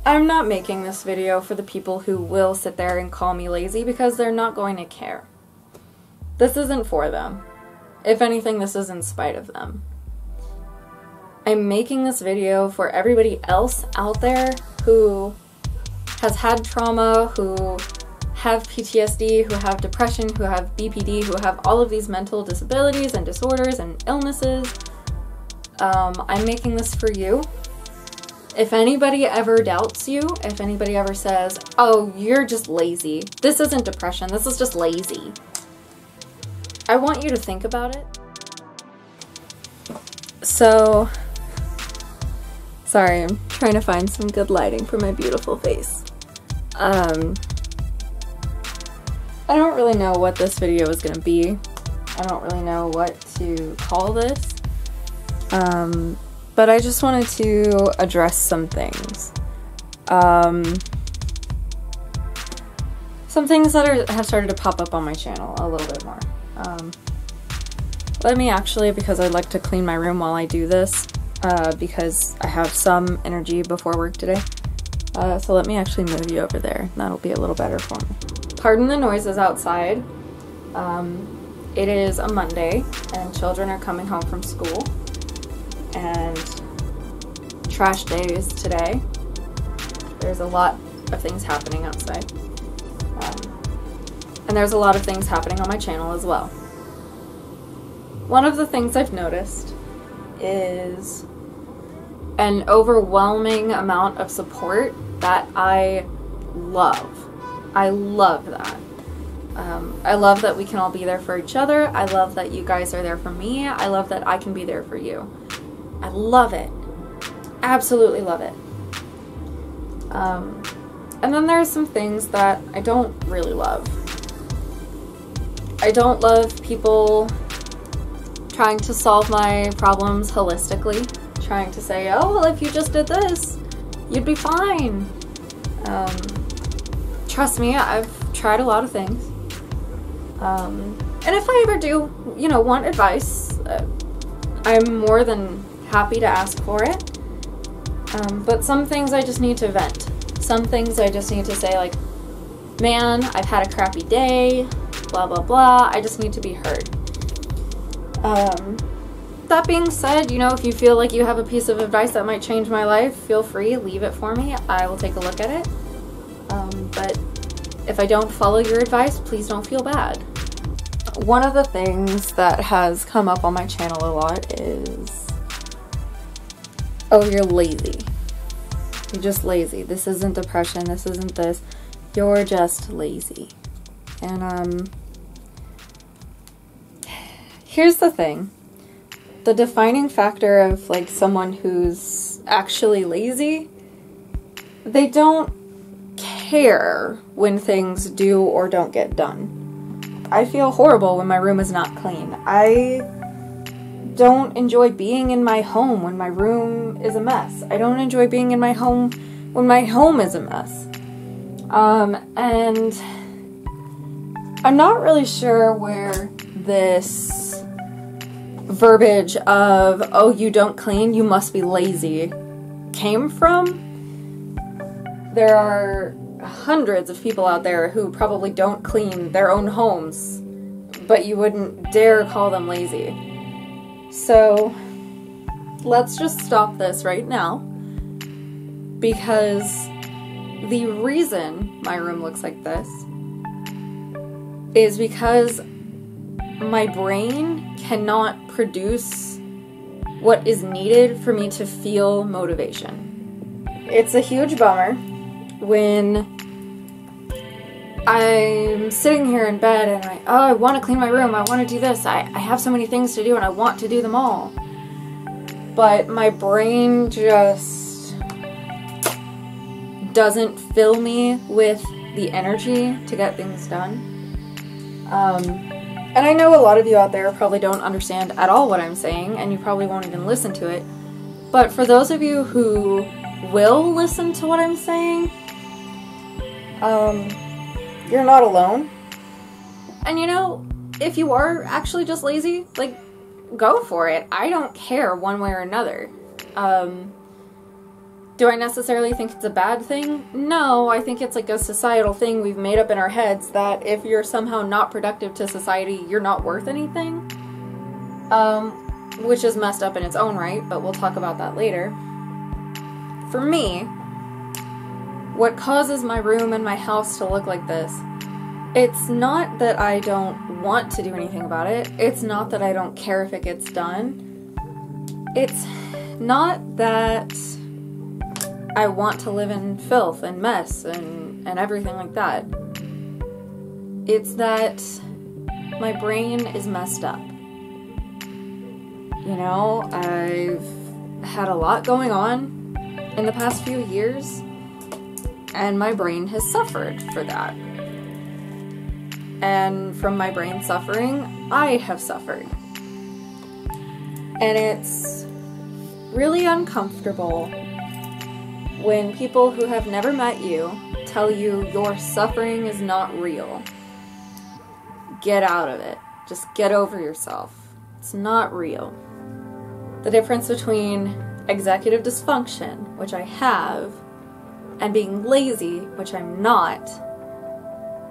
I'm not making this video for the people who will sit there and call me lazy because they're not going to care. This isn't for them. If anything, this is in spite of them. I'm making this video for everybody else out there who has had trauma, who have PTSD, who have depression, who have BPD, who have all of these mental disabilities and disorders and illnesses. I'm making this for you. If anybody ever doubts you, if anybody ever says, oh, you're just lazy, this isn't depression, this is just lazy, I want you to think about it. So, sorry, I'm trying to find some good lighting for my beautiful face. I don't really know what this video is gonna be. I don't really know what to call this. But I just wanted to address some things. Some things that have started to pop up on my channel a little bit more. Let me actually, because I'd like to clean my room while I do this, because I have some energy before work today. So let me actually move you over there. That'll be a little better for me. Pardon the noises outside. It is a Monday and children are coming home from school. And trash day is today. There's a lot of things happening outside. And there's a lot of things happening on my channel as well. One of the things I've noticed is an overwhelming amount of support that I love. I love that. I love that we can all be there for each other. I love that you guys are there for me. I love that I can be there for you. I love it. Absolutely love it. And then there's some things that I don't really love. I don't love people trying to solve my problems holistically, trying to say, oh, well, if you just did this, you'd be fine. Trust me, I've tried a lot of things. And if I ever do, you know, want advice, I'm more than happy to ask for it. But some things I just need to vent. Some things I just need to say, like, man, I've had a crappy day, blah, blah, blah. I just need to be heard. That being said, you know, if you feel like you have a piece of advice that might change my life, feel free, leave it for me. I will take a look at it. But if I don't follow your advice, please don't feel bad. One of the things that has come up on my channel a lot is, oh, you're lazy. You're just lazy. This isn't depression. This isn't this. You're just lazy. And, here's the thing. The defining factor of, like, someone who's actually lazy, they don't care when things do or don't get done. I feel horrible when my room is not clean. I don't enjoy being in my home when my room is a mess. I don't enjoy being in my home when my home is a mess. And I'm not really sure where this verbiage of, oh, you don't clean, you must be lazy, came from. There are hundreds of people out there who probably don't clean their own homes, but you wouldn't dare call them lazy. So let's just stop this right now, because the reason my room looks like this is because my brain cannot produce what is needed for me to feel motivation. It's a huge bummer when I'm sitting here in bed and I want to clean my room, I want to do this, I have so many things to do and I want to do them all. But my brain just doesn't fill me with the energy to get things done. And I know a lot of you out there probably don't understand at all what I'm saying, and you probably won't even listen to it. But for those of you who will listen to what I'm saying, you're not alone. And you know, if you are actually just lazy, like, go for it. I don't care one way or another. Do I necessarily think it's a bad thing? No, I think it's like a societal thing we've made up in our heads that if you're somehow not productive to society, you're not worth anything. Which is messed up in its own right, but we'll talk about that later. For me, what causes my room and my house to look like this, it's not that I don't want to do anything about it. It's not that I don't care if it gets done. It's not that I want to live in filth and mess and everything like that. It's that my brain is messed up. You know, I've had a lot going on in the past few years, and my brain has suffered for that. And from my brain suffering, I have suffered. And it's really uncomfortable when people who have never met you tell you your suffering is not real. Get out of it. Just get over yourself. It's not real. The difference between executive dysfunction, which I have, and being lazy, which I'm not,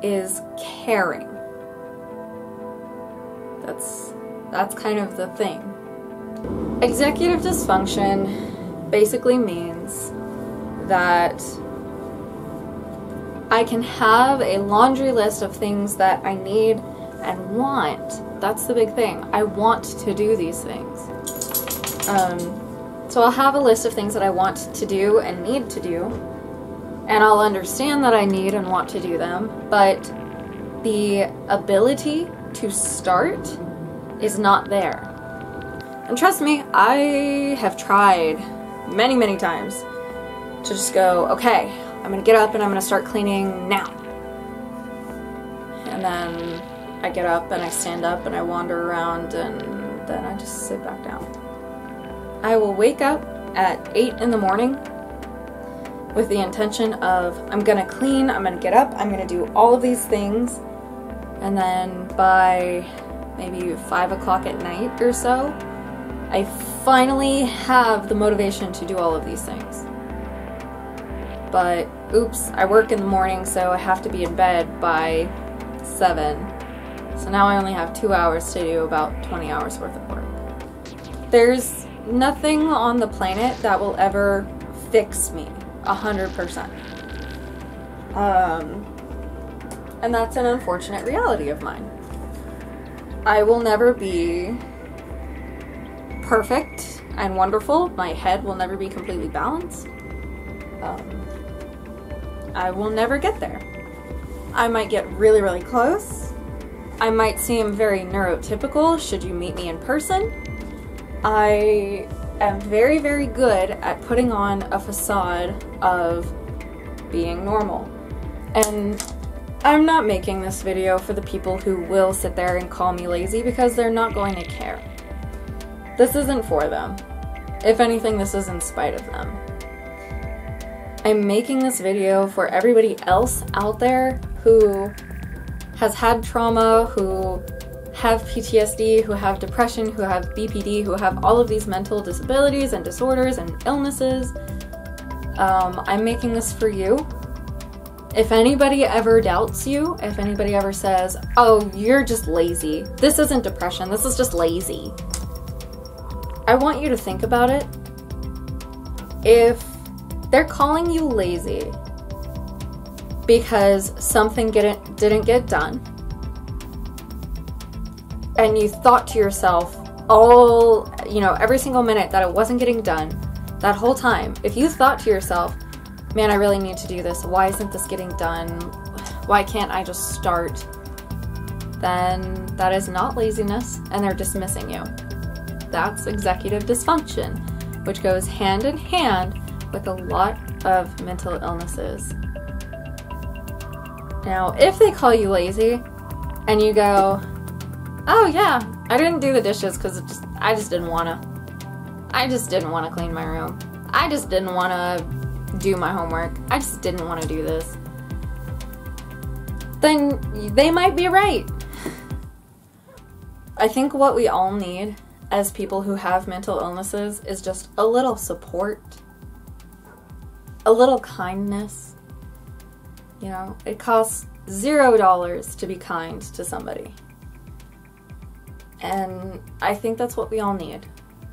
is caring. That's kind of the thing. Executive dysfunction basically means that I can have a laundry list of things that I need and want. That's the big thing. I want to do these things. So I'll have a list of things that I want to do and need to do, and I'll understand that I need and want to do them, but the ability to start is not there. And trust me, I have tried many, many times to just go, okay, I'm gonna get up and I'm gonna start cleaning now. And then I get up and I stand up and I wander around and then I just sit back down. I will wake up at 8 in the morning with the intention of I'm gonna clean, I'm gonna get up, I'm gonna do all of these things, and then by maybe 5 o'clock at night or so, I finally have the motivation to do all of these things. But oops, I work in the morning, so I have to be in bed by 7. So now I only have 2 hours to do about 20 hours worth of work. There's nothing on the planet that will ever fix me 100%. And that's an unfortunate reality of mine. I will never be perfect and wonderful. My head will never be completely balanced. I will never get there. I might get really, really close. I might seem very neurotypical should you meet me in person. I am very, very good at putting on a facade of being normal. And I'm not making this video for the people who will sit there and call me lazy because they're not going to care. This isn't for them. If anything, this is in spite of them. I'm making this video for everybody else out there who has had trauma, who have PTSD, who have depression, who have BPD, who have all of these mental disabilities and disorders and illnesses. I'm making this for you. If anybody ever doubts you, if anybody ever says, oh, you're just lazy, this isn't depression, this is just lazy, I want you to think about it. If they're calling you lazy because something didn't get done, and you thought to yourself every single minute that it wasn't getting done, that whole time, if you thought to yourself, man, I really need to do this, why isn't this getting done, why can't I just start, then that is not laziness, and they're dismissing you. That's executive dysfunction, which goes hand in hand with a lot of mental illnesses. Now, if they call you lazy, and you go, oh yeah, I didn't do the dishes because I just didn't want to clean my room. I just didn't want to do my homework. I just didn't want to do this. Then they might be right. I think what we all need as people who have mental illnesses is just a little support. a little kindness. You know, it costs $0 to be kind to somebody. And I think that's what we all need.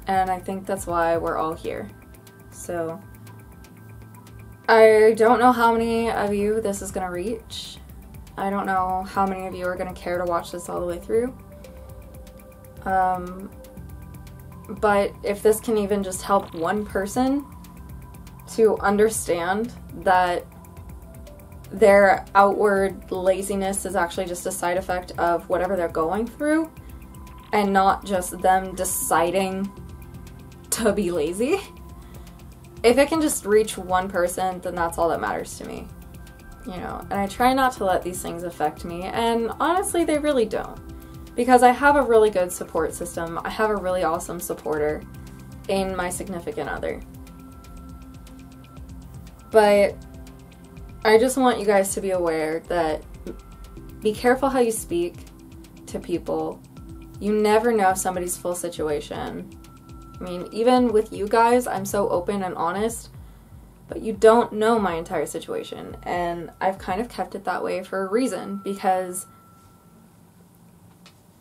And I think that's why we're all here. So, I don't know how many of you this is going to reach. I don't know how many of you are going to care to watch this all the way through. But if this can even just help one person to understand that their outward laziness is actually just a side effect of whatever they're going through, and not just them deciding to be lazy. If it can just reach one person, then that's all that matters to me. You know, and I try not to let these things affect me, and honestly, they really don't. Because I have a really good support system. I have a really awesome supporter in my significant other. But I just want you guys to be aware that be careful how you speak to people. You never know somebody's full situation. I mean, even with you guys, I'm so open and honest, but you don't know my entire situation. And I've kind of kept it that way for a reason, because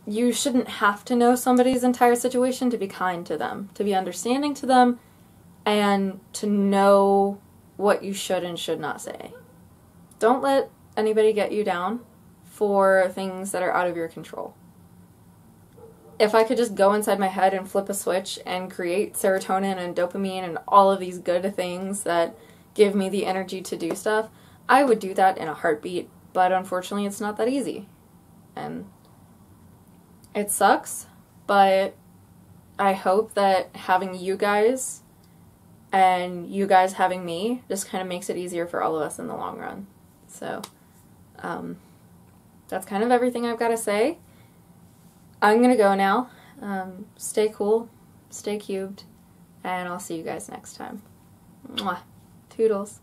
you shouldn't have to know somebody's entire situation to be kind to them, to be understanding to them, and to know what you should and should not say. Don't let anybody get you down for things that are out of your control. If I could just go inside my head and flip a switch and create serotonin and dopamine and all of these good things that give me the energy to do stuff, I would do that in a heartbeat, but unfortunately it's not that easy. And it sucks, but I hope that having you guys and you guys having me just kind of makes it easier for all of us in the long run. So, that's kind of everything I've got to say. I'm going to go now. Stay cool, stay cubed, and I'll see you guys next time. Mwah. Toodles.